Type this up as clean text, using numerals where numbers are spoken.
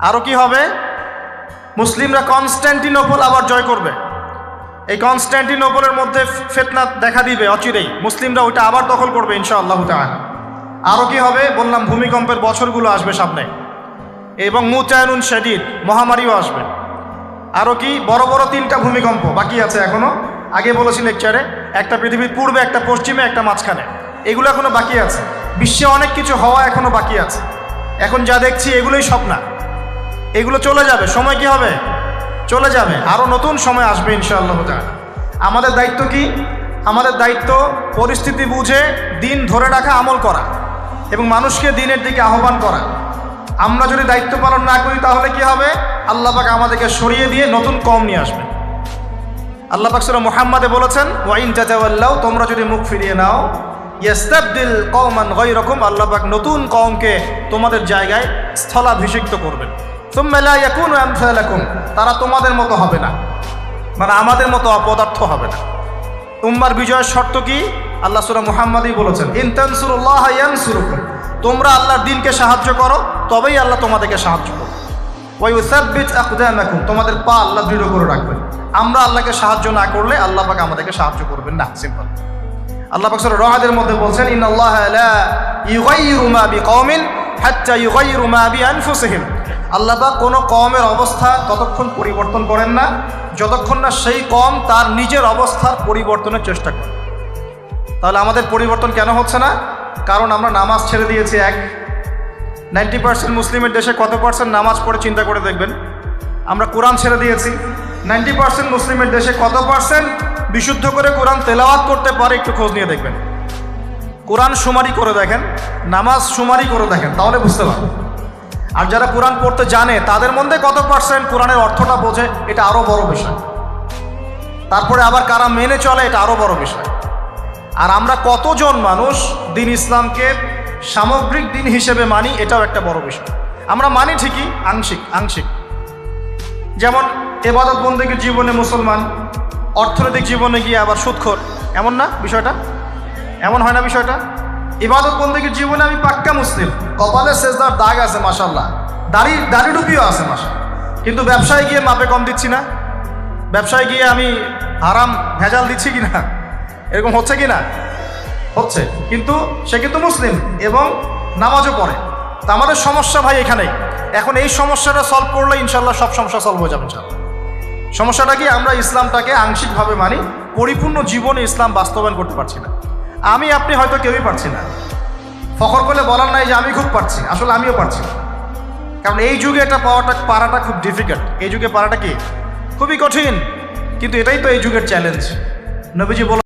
আরও কি হবে? মুসলিমরা কনস্ট্যান্টিনোপল আবার জয় করবে। এই কনস্ট্যান্টিনোপলের মধ্যে ফিতনা দেখা দিবে অচিরেই, মুসলিমরা ওইটা আবার দখল করবে ইনশাআল্লাহু তাআলা। আরও কি হবে? বললাম ভূমিকম্পের বছরগুলো আসবে সামনে, এবং মুতায়নুন শাদীদ, মহামারীও আসবে। আরও কি? বড় বড় 3টা ভূমিকম্প বাকি আছে এখনও। আগে বলেছি লেকচারে, একটা পৃথিবীর পূর্বে, একটা পশ্চিমে, একটা মাঝখানে। এগুলো এখনও বাকি আছে। বিশ্বে অনেক কিছু হওয়া এখনও বাকি আছে। এখন যা দেখছি এগুলোই স্বপ্ন, এগুলো চলে যাবে। সময় কি হবে? চলে যাবে। আরও নতুন সময় আসবে ইনশাআল্লাহ তাআলা। আমাদের দায়িত্ব কি? আমাদের দায়িত্ব পরিস্থিতি বুঝে দিন ধরে রাখা, আমল করা এবং মানুষকে দিনের দিকে আহ্বান করা। আমরা যদি দায়িত্ব পালন না করি তাহলে কি হবে? আল্লাহ পাক আমাদেরকে সরিয়ে দিয়ে নতুন কওম নিয়ে আসবেন। আল্লাহ পাক সূরা মুহাম্মাদে বলেছেন, ওয়া ইন তাতাওয়াল্লাউ, তোমরা যদি মুখ ফিরিয়ে নাও, ইয়াস্তাবদিল কওমান গায়রাকুম, আল্লাহ পাক নতুন কওমকে তোমাদের জায়গায় স্থলাভিষিক্ত করবেন। সুম্মা লা ইয়াকুনু আমসালাকুম, তারা তোমাদের মতো হবে না, মানে আমাদের মতো অপদার্থ হবে না। উম্মার বিজয়ের শর্ত কি? আল্লাহ সূরা মুহাম্মাদেই বলেছেন, ইন তানসুরুল্লাহ ইয়ানসুরুকুম, তোমরা আল্লাহর দ্বীনকে সাহায্য করো তবেই আল্লাহ তোমাদেরকে সাহায্য করবে। ওয়া ইউসাব্বিত আকদামাকুম, তোমাদের পা আল্লাহ দৃঢ় করে রাখবেন। আমরা আল্লাহকে সাহায্য না করলে আল্লাহ পাক আমাদেরকে সাহায্য করবেন না। সিম্পল। আল্লাহ পাক সূরা রা'দের মধ্যে বলছেন, ইন্নাল্লাহা লা ইউগাইয়িরু মা বিকওমিন হাত্তা ইউগাইয়িরু মা বিআনফুসিহিম, আল্লাহ পাক কোনো কওমের অবস্থা ততক্ষণ পরিবর্তন করেন না যতক্ষণ না সেই কওম তার নিজের অবস্থার পরিবর্তনের চেষ্টা করে। তাহলে আমাদের পরিবর্তন কেন হচ্ছে না? কারণ আমরা নামাজ ছেড়ে দিয়েছি। 90% মুসলিমের দেশে কত পার্সেন্ট নামাজ পড়ে চিন্তা করে দেখবেন। আমরা কোরআন ছেড়ে দিয়েছি। 90% মুসলিমের দেশে কত পার্সেন্ট বিশুদ্ধ করে কোরআন তেলাওয়াত করতে পারে একটু খোঁজ নিয়ে দেখবেন। কোরআন শুমারি করে দেখেন, নামাজ শুমারি করে দেখেন, তাহলে বুঝতে পারবেন। আর যারা কোরআন পড়তে জানে তাদের মধ্যে কত পার্সেন্ট কোরআনের অর্থটা বোঝে, এটা আরও বড় বিষয়। তারপরে আবার কারা মেনে চলে, এটা আরও বড় বিষয়। আর আমরা কতজন মানুষ দিন ইসলামকে সামগ্রিক দিন হিসেবে মানি, এটাও একটা বড় বিষয়। আমরা মানি ঠিকই, আংশিক। যেমন ইবাদত বন্দেগীর জীবনে মুসলমান, অর্থনৈতিক জীবনে গিয়ে আবার সুদখোর, এমন না বিষয়টা? এমন হয় না বিষয়টা? ইবাদত বন্দেগীর জীবনে আমি পাক্কা মুসলিম, কপালে সেজদার দাগ আছে মাশাআল্লাহ, দাড়ি টুপিও আছে মাশাআল্লাহ, কিন্তু ব্যবসায় গিয়ে মাপে কম দিচ্ছি না, ব্যবসায় গিয়ে আমি হারাম ভেজাল দিচ্ছি কিনা, এরকম হচ্ছে কি না? হচ্ছে। কিন্তু সে কিন্তু মুসলিম এবং নামাজও পড়ে। তা আমাদের সমস্যা ভাই এখানেই। এখন এই সমস্যাটা সলভ করলে ইনশাল্লাহ সব সমস্যা সলভ হয়ে যাবে ইনশাল্লাহ। সমস্যাটা কি? আমরা ইসলামটাকে আংশিকভাবে মানি, পরিপূর্ণ জীবনে ইসলাম বাস্তবায়ন করতে পারছি না। আমি আপনি হয়তো কেউই পারছি না। ফখর করে বলার নাই যে আমি খুব পারছি, আসলে আমিও পারছি না। কারণ এই যুগে এটা পারাটা খুব ডিফিকাল্ট। এই যুগে পারাটা কি? খুবই কঠিন। কিন্তু এটাই তো এই যুগের চ্যালেঞ্জ। নবীজি বলেন,